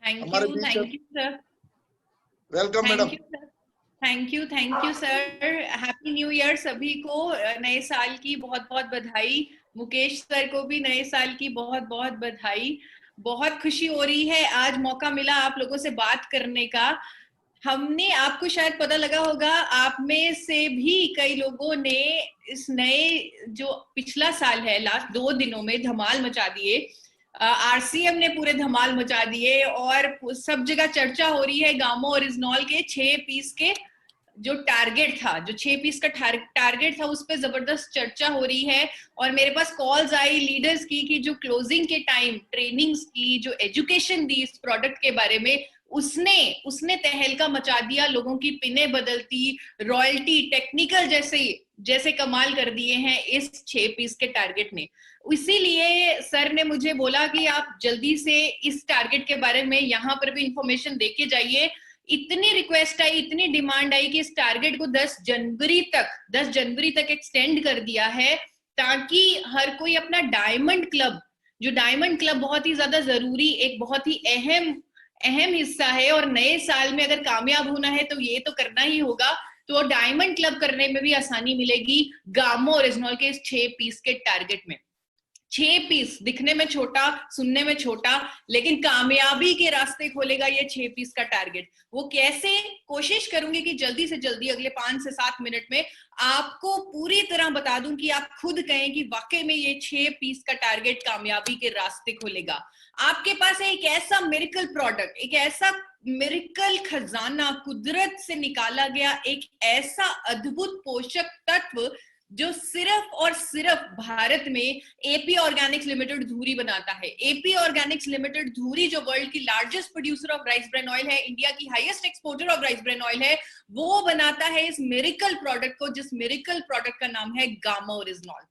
हमारे बीच। Thank you sir. Welcome madam. Thank you sir. Happy new year सभी को, नए साल की बहुत बहुत बधाई। मुकेश सर को भी नए साल की बहुत बहुत बधाई। बहुत खुशी हो रही है, आज मौका मिला आप लोगों से बात करने का। हमने, आपको शायद पता लगा होगा, आप में से भी कई लोगों ने इस नए जो पिछला साल है, लास्ट 2 दिनों में धमाल मचा दिए। आरसीएम ने पूरे धमाल मचा दिए और सब जगह चर्चा हो रही है गामो ओरिजिनॉल के 6 पीस के जो टारगेट था, जो 6 पीस का टारगेट था, उस पर जबरदस्त चर्चा हो रही है। और मेरे पास कॉल्स आई लीडर्स की कि जो क्लोजिंग के टाइम ट्रेनिंग्स की, जो एजुकेशन दी इस प्रोडक्ट के बारे में, उसने तहलका मचा दिया। लोगों की पिने बदलती, रॉयल्टी, टेक्निकल जैसे कमाल कर दिए हैं इस 6 पीस के टारगेट ने। इसीलिए सर ने मुझे बोला कि आप जल्दी से इस टारगेट के बारे में यहाँ पर भी इंफॉर्मेशन देके जाइए। इतनी रिक्वेस्ट आई, इतनी डिमांड आई कि इस टारगेट को 10 जनवरी तक एक्सटेंड कर दिया है, ताकि हर कोई अपना डायमंड क्लब बहुत ही ज्यादा जरूरी, एक बहुत ही अहम हिस्सा है। और नए साल में अगर कामयाब होना है तो ये तो करना ही होगा। तो डायमंड क्लब करने में भी आसानी मिलेगी गामो ओरिजिनॉल के इस 6 पीस के टारगेट में। 6 पीस दिखने में छोटा, सुनने में छोटा, लेकिन कामयाबी के रास्ते खोलेगा ये 6 पीस का टारगेट। वो कैसे, कोशिश करूंगी कि जल्दी से जल्दी अगले 5 से 7 मिनट में आपको पूरी तरह बता दूं कि आप खुद कहें कि वाकई में ये 6 पीस का टारगेट कामयाबी के रास्ते खोलेगा। आपके पास है एक ऐसा मिरेकल प्रोडक्ट, एक ऐसा मिरेकल खजाना, कुदरत से निकाला गया एक ऐसा अद्भुत पोषक तत्व जो सिर्फ और सिर्फ भारत में एपी ऑर्गेनिक्स लिमिटेड धुरी बनाता है। एपी ऑर्गेनिक्स लिमिटेड धुरी जो वर्ल्ड की largest producer of rice bran oil है, इंडिया की highest exporter of rice bran oil है, वो बनाता है इस मिरेकल प्रोडक्ट को, जिस मिरेकल प्रोडक्ट का नाम है गामा ओरिजिनॉल।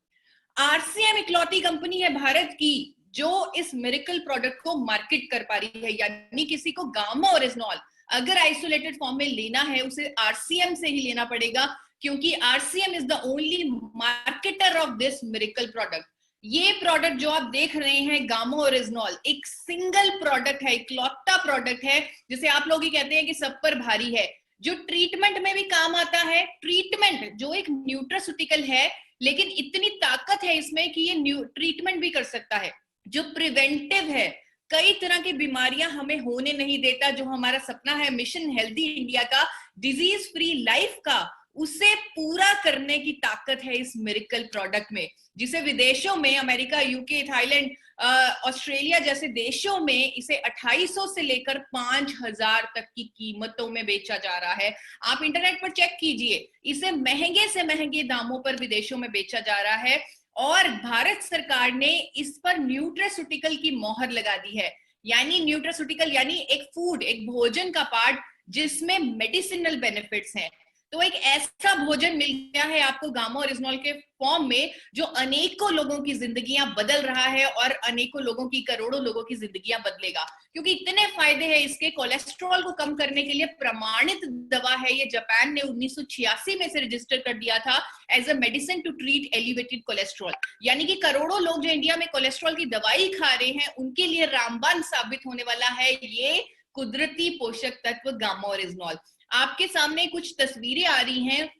आरसीएम इकलौती कंपनी है भारत की जो इस मिरेकल प्रोडक्ट को मार्केट कर पा रही है। यानी किसी को गामा ओरिजिनॉल अगर आइसोलेटेड फॉर्म में लेना है, उसे आरसीएम से ही लेना पड़ेगा, क्योंकि RCM is the only marketer of this miracle product. ये प्रोडक्ट जो आप देख रहे हैं गामा ओरिजिनॉल, एक सिंगल प्रोडक्ट है, इकलौता प्रोडक्ट है, जिसे आप लोग ही कहते हैं कि सब पर भारी है, जो ट्रीटमेंट में भी काम आता है। ट्रीटमेंट जो एक न्यूट्रास्यूटिकल है, लेकिन इतनी ताकत है इसमें कि ये ट्रीटमेंट भी कर सकता है। जो प्रिवेंटिव है, कई तरह की बीमारियां हमें होने नहीं देता, जो हमारा सपना है मिशन हेल्दी इंडिया का, डिजीज फ्री लाइफ का, उसे पूरा करने की ताकत है इस मिरेकल प्रोडक्ट में, जिसे विदेशों में, अमेरिका, यूके, थाईलैंड, ऑस्ट्रेलिया जैसे देशों में इसे 2800 से लेकर 5000 तक की कीमतों में बेचा जा रहा है। आप इंटरनेट पर चेक कीजिए, इसे महंगे से महंगे दामों पर विदेशों में बेचा जा रहा है। और भारत सरकार ने इस पर न्यूट्रास्यूटिकल की मोहर लगा दी है। यानी न्यूट्रास्यूटिकल यानी एक फूड, एक भोजन का पार्ट जिसमें मेडिसिनल बेनिफिट्स हैं। तो एक ऐसा भोजन मिल गया है आपको गामा ओरिजिनॉल के फॉर्म में, जो अनेकों लोगों की जिंदगियां बदल रहा है और अनेकों लोगों की, करोड़ों लोगों की जिंदगियां बदलेगा, क्योंकि इतने फायदे हैं इसके। कोलेस्ट्रॉल को कम करने के लिए प्रमाणित दवा है ये। जापान ने 1986 में से रजिस्टर कर दिया था as a medicine to treat elevated cholesterol. यानी कि करोड़ों लोग जो इंडिया में कोलेस्ट्रॉल की दवाई खा रहे हैं, उनके लिए रामबाण साबित होने वाला है ये कुदरती पोषक तत्व गामा ओरिजिनॉल। आपके सामने कुछ तस्वीरें आ रही हैं,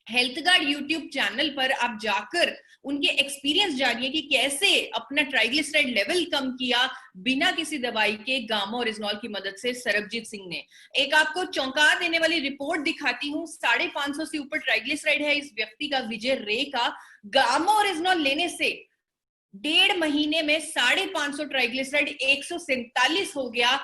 हेल्थ गार्ड यूट्यूब चैनल पर आप जाकर उनके एक्सपीरियंस जानिए कि कैसे अपना ट्राइग्लिसराइड लेवल कम किया बिना किसी दवाई के गामा ओरिजिनॉल की मदद से सरबजीत सिंह ने। एक आपको चौंका देने वाली रिपोर्ट दिखाती हूँ, 550 से ऊपर ट्राइग्लिसराइड है इस व्यक्ति का, विजय रे का। गामा ओरिजिनॉल लेने से 1.5 महीने में 550 ट्राइग्लिसराइड 147 हो गया,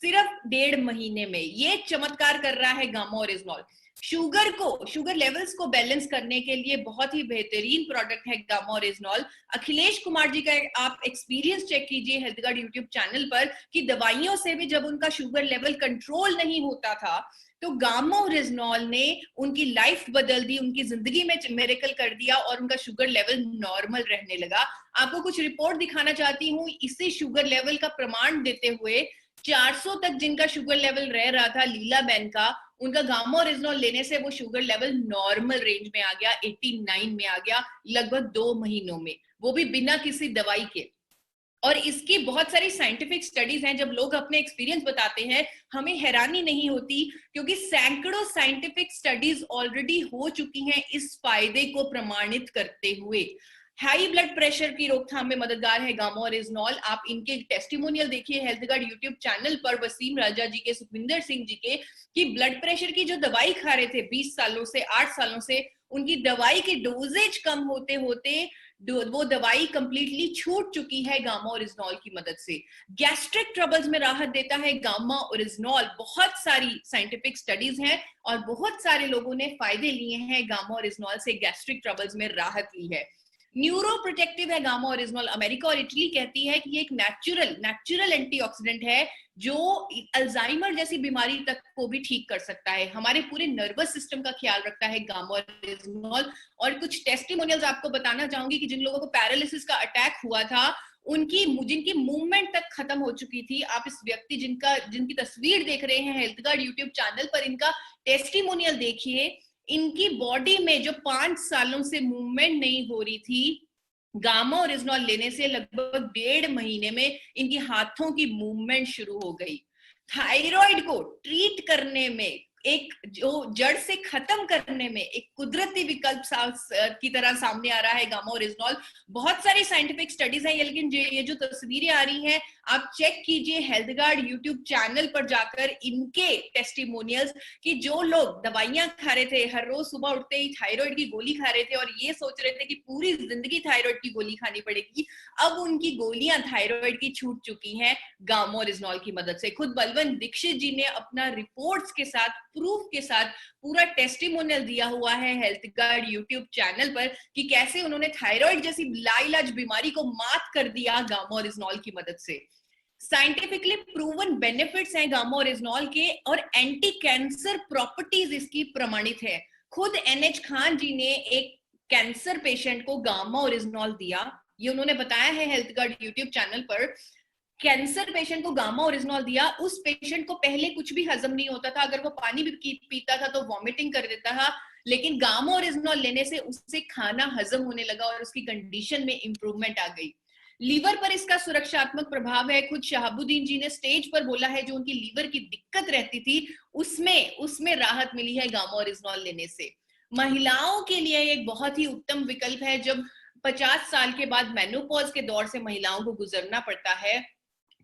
सिर्फ 1.5 महीने में। ये चमत्कार कर रहा है गामा ओरिजिनॉल। शुगर लेवल्स को बैलेंस करने के लिए बहुत ही बेहतरीन प्रोडक्ट है गामा ओरिजिनॉल। अखिलेश कुमार जी का आप एक्सपीरियंस चेक कीजिए हेल्थ गार्ड यूट्यूब चैनल पर, कि दवाइयों से भी जब उनका शुगर लेवल कंट्रोल नहीं होता था, तो गामा ओरिजिनॉल ने उनकी लाइफ बदल दी, उनकी जिंदगी में मिरेकल कर दिया और उनका शुगर लेवल नॉर्मल रहने लगा। आपको कुछ रिपोर्ट दिखाना चाहती हूँ इसी शुगर लेवल का प्रमाण देते हुए। 400 तक जिनका शुगर लेवल रह रहा था, लीला बहन का, उनका गामा ओरिजिनल लेने से वो शुगर लेवल नॉर्मल रेंज में आ गया, 89 में आ गया लगभग 2 महीनों में, वो भी बिना किसी दवाई के। और इसकी बहुत सारी साइंटिफिक स्टडीज हैं। जब लोग अपने एक्सपीरियंस बताते हैं हमें हैरानी नहीं होती, क्योंकि सैकड़ों साइंटिफिक स्टडीज ऑलरेडी हो चुकी हैं इस फायदे को प्रमाणित करते हुए। हाई ब्लड प्रेशर की रोकथाम में मददगार है गामा ओरिजिनॉल। आप इनके टेस्टिमोनियल देखिए हेल्थ गार्ड यूट्यूब चैनल पर, वसीम राजा जी के, सुखविंदर सिंह जी के, कि ब्लड प्रेशर की जो दवाई खा रहे थे 20 सालों से, 8 सालों से, उनकी दवाई की डोजेज कम होते होते वो दवाई कंप्लीटली छूट चुकी है गामा ओरिजिनॉल की मदद से। गैस्ट्रिक ट्रबल्स में राहत देता है गामा ओरिजिनॉल। बहुत सारी साइंटिफिक स्टडीज हैं और बहुत सारे लोगों ने फायदे लिए हैं गामा ओरिजिनॉल से, गैस्ट्रिक ट्रबल्स में राहत ली है। न्यूरो प्रोटेक्टिव है गामा ओरिजिनॉल। अमेरिका और इटली कहती है कि ये एक नेचुरल एंटीऑक्सीडेंट है जो अल्जाइमर जैसी बीमारी तक को भी ठीक कर सकता है। हमारे पूरे नर्वस सिस्टम का ख्याल रखता है गामा ओरिजिनॉल। और कुछ टेस्टिमोनियल्स आपको बताना चाहूंगी कि जिन लोगों को पैरालिसिस का अटैक हुआ था, जिनकी मूवमेंट तक खत्म हो चुकी थी, आप इस व्यक्ति जिनकी तस्वीर देख रहे हैं हेल्थ गार्ड यूट्यूब चैनल पर, इनका टेस्टिमोनियल देखिए। इनकी बॉडी में जो 5 सालों से मूवमेंट नहीं हो रही थी, गामा ओरिजिनॉल लेने से लगभग 1.5 महीने में इनकी हाथों की मूवमेंट शुरू हो गई। थायराइड को ट्रीट करने में, एक जो जड़ से खत्म करने में एक कुदरती विकल्प की तरह सामने आ रहा है गामा ओरिजिनॉल। बहुत सारी साइंटिफिक स्टडीज हैं, लेकिन ये जो तस्वीरें आ रही हैं आप चेक कीजिए हेल्थ गार्ड यूट्यूब चैनल पर जाकर इनके टेस्टिमोनियल्स, कि जो लोग दवाइयां खा रहे थे, हर रोज सुबह उठते ही थायराइड की गोली खा रहे थे और ये सोच रहे थे कि पूरी जिंदगी थायराइड की गोली खानी पड़ेगी, अब उनकी गोलियां थायराइड की छूट चुकी हैं गामा ओरिजिनॉल की मदद से। खुद बलवंत दीक्षित जी ने अपना रिपोर्ट्स के साथ, प्रूफ के साथ पूरा टेस्टिमोनियल दिया हुआ है हेल्थ गार्ड यूट्यूब चैनल पर, कि कैसे उन्होंने थायराइड जैसी लाइलाज बीमारी को मात कर दिया गामा ओरिजिनॉल की मदद से। साइंटिफिकली प्रूवन बेनिफिट्स हैं गामा ओरिजिनॉल के और एंटी कैंसर प्रॉपर्टीज इसकी प्रमाणित है। खुद NH खान जी ने एक कैंसर पेशेंट को गामा ओरिजिनॉल दिया, ये उन्होंने बताया है हेल्थ गार्ड यूट्यूब चैनल पर। कैंसर पेशेंट को गामा ओरिजिनॉल दिया, उस पेशेंट को पहले कुछ भी हजम नहीं होता था, अगर वो पानी भी पीता था तो वॉमिटिंग कर देता था, लेकिन गामा ओरिजिनॉल लेने से उससे खाना हजम होने लगा और उसकी कंडीशन में इंप्रूवमेंट आ गई। लीवर पर इसका सुरक्षात्मक प्रभाव है। खुद शहाबुद्दीन जी ने स्टेज पर बोला है जो उनकी लीवर की दिक्कत रहती थी उसमें राहत मिली है गामा ओरिजिनॉल लेने से। महिलाओं के लिए एक बहुत ही उत्तम विकल्प है। जब 50 साल के बाद मेनोपॉज के दौर से महिलाओं को गुजरना पड़ता है,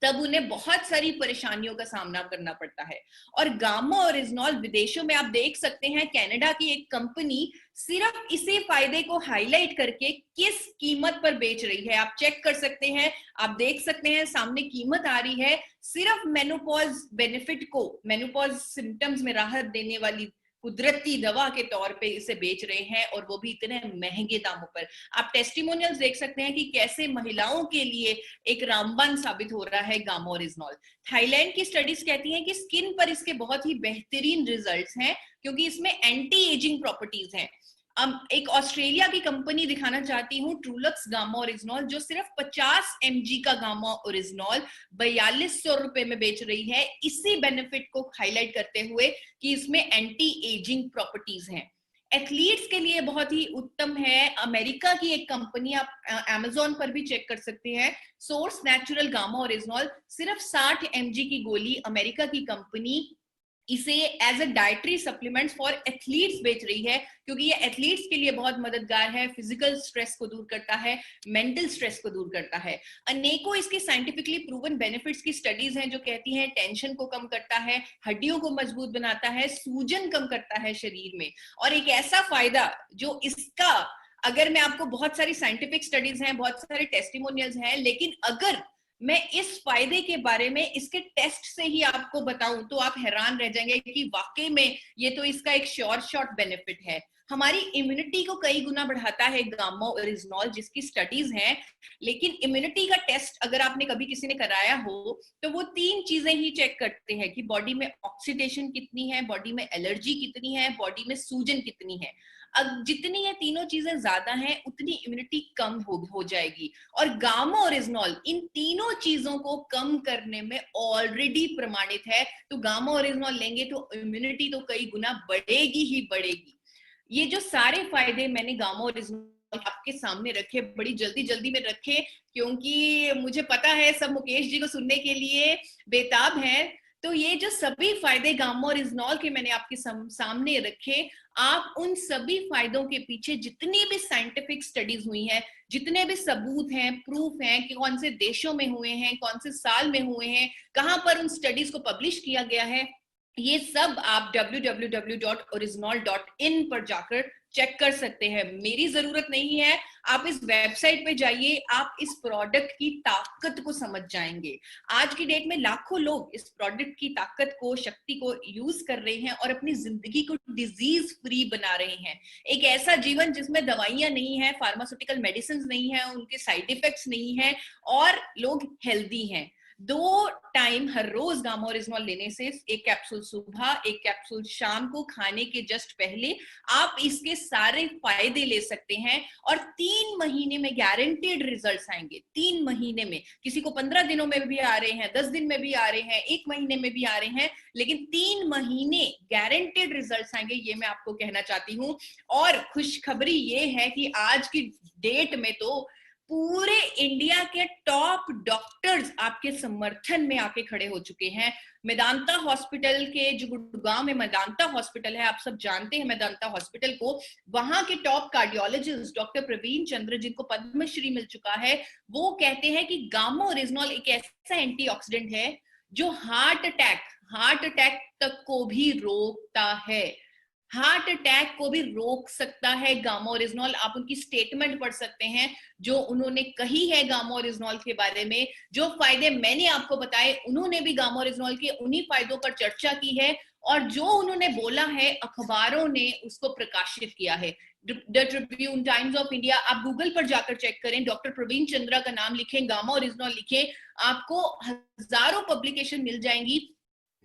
तब उन्हें बहुत सारी परेशानियों का सामना करना पड़ता है। और गामा ओरिजिनॉल विदेशों में आप देख सकते हैं, कनाडा की एक कंपनी सिर्फ इसी फायदे को हाईलाइट करके किस कीमत पर बेच रही है, आप चेक कर सकते हैं। आप देख सकते हैं सामने कीमत आ रही है, सिर्फ मेनोपॉज बेनिफिट को, मेनोपॉज सिम्टम्स में राहत देने वाली कुदरती दवा के तौर पे इसे बेच रहे हैं, और वो भी इतने महंगे दामों पर। आप टेस्टिमोनियल्स देख सकते हैं कि कैसे महिलाओं के लिए एक रामबाण साबित हो रहा है गामा ओरिजिनॉल। थाईलैंड की स्टडीज कहती हैं कि स्किन पर इसके बहुत ही बेहतरीन रिजल्ट्स हैं, क्योंकि इसमें एंटी एजिंग प्रॉपर्टीज हैं। एक ऑस्ट्रेलिया की कंपनी दिखाना चाहती हूँ, ट्रूलक्स गामा ओरिजिनॉल, जो सिर्फ 50 mg का गामा ओरिजिनॉल 4200 रुपए में बेच रही है, इसी बेनिफिट को हाईलाइट करते हुए कि इसमें एंटी एजिंग प्रॉपर्टीज हैं। एथलीट्स के लिए बहुत ही उत्तम है। अमेरिका की एक कंपनी, आप Amazon पर भी चेक कर सकते हैं, सोर्स नेचुरल गामा ओरिजिनॉल, सिर्फ 60 mg की गोली अमेरिका की कंपनी इसे as a dietary supplement for athletes बेच रही है, क्योंकि ये एथलीट्स के लिए बहुत मददगार है, फिजिकल स्ट्रेस को दूर करता है, मेंटल स्ट्रेस को दूर करता है। अनेकों इसके साइंटिफिकली प्रूवन बेनिफिट्स की स्टडीज हैं जो कहती हैं टेंशन को कम करता है, हड्डियों को मजबूत बनाता है, सूजन कम करता है शरीर में। और एक ऐसा फायदा जो इसका, अगर मैं आपको, बहुत सारी साइंटिफिक स्टडीज हैं, बहुत सारे टेस्टिमोनियल्स हैं, लेकिन अगर मैं इस फायदे के बारे में इसके टेस्ट से ही आपको बताऊं तो आप हैरान रह जाएंगे कि वाकई में ये तो इसका एक शॉर्ट बेनिफिट है। हमारी इम्यूनिटी को कई गुना बढ़ाता है गामा ओरिजिनॉल, जिसकी स्टडीज हैं, लेकिन इम्यूनिटी का टेस्ट अगर आपने कभी किसी ने कराया हो तो वो 3 चीजें ही चेक करते हैं कि बॉडी में ऑक्सीडेशन कितनी है, बॉडी में एलर्जी कितनी है, बॉडी में सूजन कितनी है। अब जितनी ये तीनों चीजें ज्यादा हैं उतनी इम्यूनिटी कम हो जाएगी, और गामा ओरिजिनॉल इन तीनों चीजों को कम करने में ऑलरेडी प्रमाणित है। तो गामा ओरिजिनॉल लेंगे तो इम्यूनिटी तो कई गुना बढ़ेगी ही बढ़ेगी। ये जो सारे फायदे मैंने गामा ओरिजिनॉल आपके सामने रखे, बड़ी जल्दी जल्दी में रखे, क्योंकि मुझे पता है सब मुकेश जी को सुनने के लिए बेताब हैं। तो ये जो सभी फायदे गामा ओरिजिनॉल के मैंने आपके सामने रखे, आप उन सभी फायदों के पीछे जितनी भी साइंटिफिक स्टडीज हुई हैं, जितने भी सबूत हैं, प्रूफ हैं कि कौन से देशों में हुए हैं, कौन से साल में हुए हैं, कहां पर उन स्टडीज को पब्लिश किया गया है, ये सब आप www.original.in पर जाकर चेक कर सकते हैं। मेरी जरूरत नहीं है, आप इस वेबसाइट पे जाइए, आप इस प्रोडक्ट की ताकत को समझ जाएंगे। आज की डेट में लाखों लोग इस प्रोडक्ट की ताकत को, शक्ति को यूज कर रहे हैं और अपनी जिंदगी को डिजीज फ्री बना रहे हैं। एक ऐसा जीवन जिसमें दवाइयां नहीं है, फार्मास्यूटिकल मेडिसिन नहीं है, उनके साइड इफेक्ट्स नहीं है और लोग हेल्दी हैं। 2 टाइम हर रोज गामा ओरिजिनॉल लेने से, एक कैप्सूल सुबह, एक कैप्सूल शाम को खाने के जस्ट पहले, आप इसके सारे फायदे ले सकते हैं और 3 महीने में गारंटेड रिजल्ट्स आएंगे। 3 महीने में, किसी को 15 दिनों में भी आ रहे हैं, 10 दिन में भी आ रहे हैं, 1 महीने में भी आ रहे हैं, लेकिन 3 महीने गारंटेड रिजल्ट्स आएंगे, ये मैं आपको कहना चाहती हूँ। और खुशखबरी ये है कि आज की डेट में तो पूरे इंडिया के टॉप डॉक्टर्स आपके समर्थन में आके खड़े हो चुके हैं। मेदांता हॉस्पिटल के, जो गुड़गांव में मेदांता हॉस्पिटल है, आप सब जानते हैं मेदांता हॉस्पिटल को, वहां के टॉप कार्डियोलॉजिस्ट डॉक्टर प्रवीण चंद्र, जिनको पद्मश्री मिल चुका है, वो कहते हैं कि गामा ओरिजिनॉल एक ऐसा एंटीऑक्सीडेंट है जो हार्ट अटैक तक को भी रोकता है। हार्ट अटैक को भी रोक सकता है गामा ओरिजिनॉल। आप उनकी स्टेटमेंट पढ़ सकते हैं जो उन्होंने कही है गामा ओरिजिनॉल के बारे में। जो फायदे मैंने आपको बताए, उन्होंने भी गामा ओरिजिनॉल के उन्हीं फायदों पर चर्चा की है और जो उन्होंने बोला है अखबारों ने उसको प्रकाशित किया है। The Tribune, times of India, आप गूगल पर जाकर चेक करें, डॉक्टर प्रवीण चंद्रा का नाम लिखें, गामा ओरिजिनॉल लिखें, आपको हजारों पब्लिकेशन मिल जाएंगी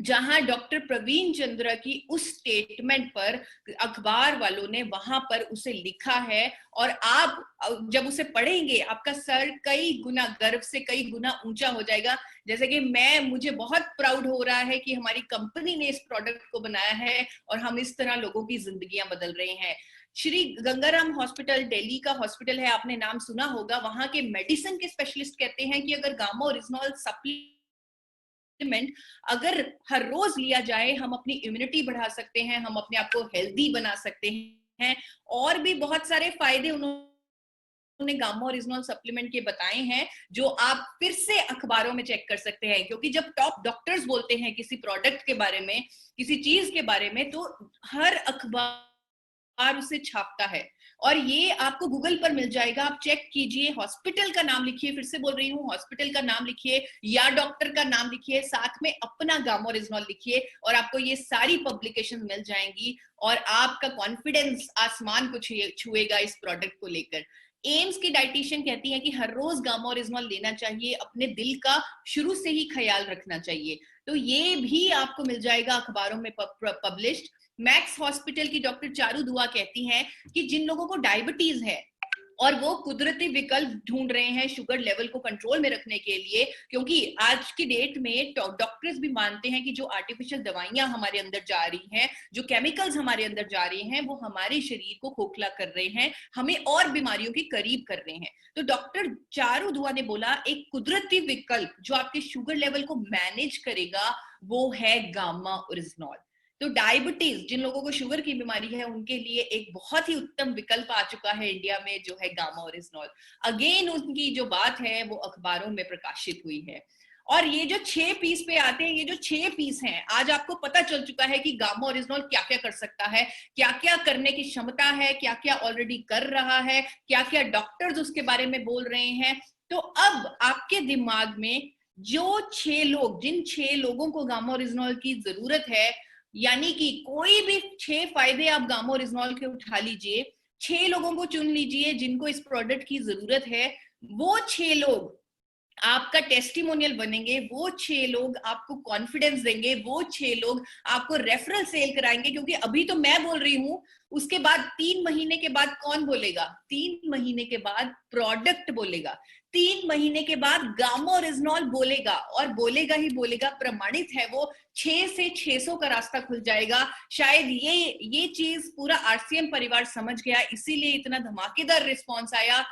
जहां डॉक्टर प्रवीण चंद्रा की उस स्टेटमेंट पर अखबार वालों ने वहां पर उसे लिखा है। और आप जब उसे पढ़ेंगे, आपका सर कई गुना गर्व से कई गुना ऊंचा हो जाएगा। जैसे कि मुझे बहुत प्राउड हो रहा है कि हमारी कंपनी ने इस प्रोडक्ट को बनाया है और हम इस तरह लोगों की जिंदगियां बदल रहे हैं। श्री गंगाराम हॉस्पिटल, दिल्ली का हॉस्पिटल है, आपने नाम सुना होगा। वहां के मेडिसिन के स्पेशलिस्ट कहते हैं कि अगर गामा ओरिजिनॉल सप्लीमेंट अगर हर रोज लिया जाए, हम अपनी इम्यूनिटी बढ़ा सकते हैं, हम अपने आप को हेल्दी बना सकते हैं। और भी बहुत सारे फायदे उन्होंने गामा ओरिजिनॉल सप्लीमेंट के बताए हैं, जो आप फिर से अखबारों में चेक कर सकते हैं। क्योंकि जब टॉप डॉक्टर्स बोलते हैं किसी प्रोडक्ट के बारे में, किसी चीज के बारे में, तो हर अखबार उसे छापता है और ये आपको गूगल पर मिल जाएगा। आप चेक कीजिए, हॉस्पिटल का नाम लिखिए, फिर से बोल रही हूँ, हॉस्पिटल का नाम लिखिए या डॉक्टर का नाम लिखिए, साथ में अपना गामा ओरिजिनॉल लिखिए और आपको ये सारी पब्लिकेशन मिल जाएंगी और आपका कॉन्फिडेंस आसमान को छुएगा इस प्रोडक्ट को लेकर। एम्स की डाइटिशियन कहती है कि हर रोज गामा ओरिजिनॉल लेना चाहिए, अपने दिल का शुरू से ही ख्याल रखना चाहिए। तो ये भी आपको मिल जाएगा अखबारों में पब्लिश्ड। मैक्स हॉस्पिटल की डॉक्टर चारू दुआ कहती हैं कि जिन लोगों को डायबिटीज है और वो कुदरती विकल्प ढूंढ रहे हैं शुगर लेवल को कंट्रोल में रखने के लिए, क्योंकि आज की डेट में डॉक्टर्स भी मानते हैं कि जो आर्टिफिशियल दवाइयां हमारे अंदर जा रही हैं, जो केमिकल्स हमारे अंदर जा रहे हैं, वो हमारे शरीर को खोखला कर रहे हैं, हमें और बीमारियों के करीब कर रहे हैं। तो डॉक्टर चारू दुआ ने बोला एक कुदरती विकल्प जो आपके शुगर लेवल को मैनेज करेगा वो है गामा ओरिजिनॉल। तो डायबिटीज, जिन लोगों को शुगर की बीमारी है, उनके लिए एक बहुत ही उत्तम विकल्प आ चुका है इंडिया में, जो है गामा ओरिजिनॉल। अगेन उनकी जो बात है वो अखबारों में प्रकाशित हुई है। और ये जो 6 पीस पे आते हैं, ये जो 6 पीस हैं, आज आपको पता चल चुका है कि गामा ओरिजिनॉल क्या क्या कर सकता है, क्या क्या करने की क्षमता है, क्या क्या ऑलरेडी कर रहा है, क्या क्या डॉक्टर्स उसके बारे में बोल रहे हैं। तो अब आपके दिमाग में जो 6 लोग, जिन 6 लोगों को गामा ओरिजिनॉल की जरूरत है, यानी कि कोई भी 6 फायदे आप गामा ओरिजिनॉल के उठा लीजिए, 6 लोगों को चुन लीजिए जिनको इस प्रोडक्ट की जरूरत है। वो 6 लोग आपका टेस्टिमोनियल बनेंगे, वो 6 लोग आपको कॉन्फिडेंस देंगे, वो 6 लोग आपको रेफरल सेल कराएंगे। क्योंकि अभी तो मैं बोल रही हूं, उसके बाद 3 महीने के बाद कौन बोलेगा? 3 महीने के बाद प्रोडक्ट बोलेगा। 3 महीने के बाद गामा ओरिजिनॉल बोलेगा, और बोलेगा ही बोलेगा, प्रमाणित है वो, 6 से 600 का रास्ता खुल जाएगा। शायद ये चीज पूरा आरसीएम परिवार समझ गया, इसीलिए इतना धमाकेदार रिस्पॉन्स आया।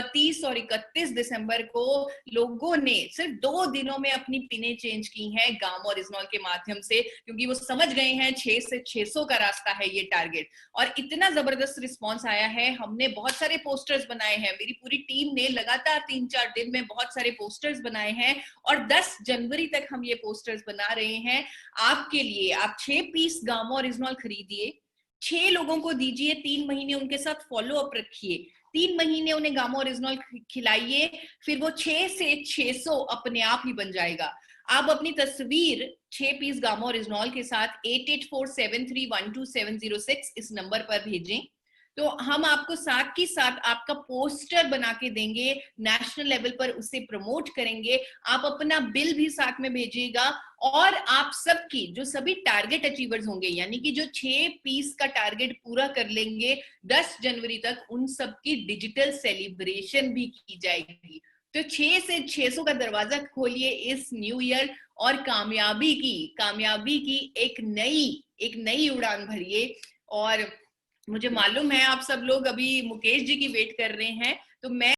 30 और 31 दिसंबर को लोगों ने सिर्फ 2 दिनों में अपनी पिनें चेंज की हैं गामा ओरिजिनॉल के माध्यम से, क्योंकि वो समझ गए हैं 6 से 600 का रास्ता है ये टारगेट। और इतना जबरदस्त रिस्पॉन्स आया है, हमने बहुत सारे पोस्टर्स बनाए हैं, मेरी पूरी टीम ने लगातार 3-4 दिन में बहुत सारे पोस्टर्स बनाए हैं, और 10 जनवरी तक हम ये पोस्टर्स बना रहे हैं आपके लिए। आप 6 पीस गामा ओरिजिनॉल खरीदिए, 6 लोगों को दीजिए, 3 महीने उनके साथ फॉलो अप रखिए, 3 महीने उन्हें गामा ओरिजिनॉल खिलाइए, फिर वो 6 से 600 अपने आप ही बन जाएगा। आप अपनी तस्वीर 6 पीस गामा ओरिजिनॉल के साथ 8847312706 इस नंबर पर भेजें, तो हम आपको साथ ही साथ आपका पोस्टर बना के देंगे, नेशनल लेवल पर उसे प्रमोट करेंगे। आप अपना बिल भी साथ में भेजिएगा, और आप सबकी जो सभी टारगेट अचीवर्स होंगे, यानी कि जो 6 पीस का टारगेट पूरा कर लेंगे 10 जनवरी तक, उन सबकी डिजिटल सेलिब्रेशन भी की जाएगी। तो 6 से 600 का दरवाजा खोलिए इस न्यू ईयर, और कामयाबी की एक नई उड़ान भरिए। और मुझे मालूम है आप सब लोग अभी मुकेश जी की वेट कर रहे हैं, तो मैं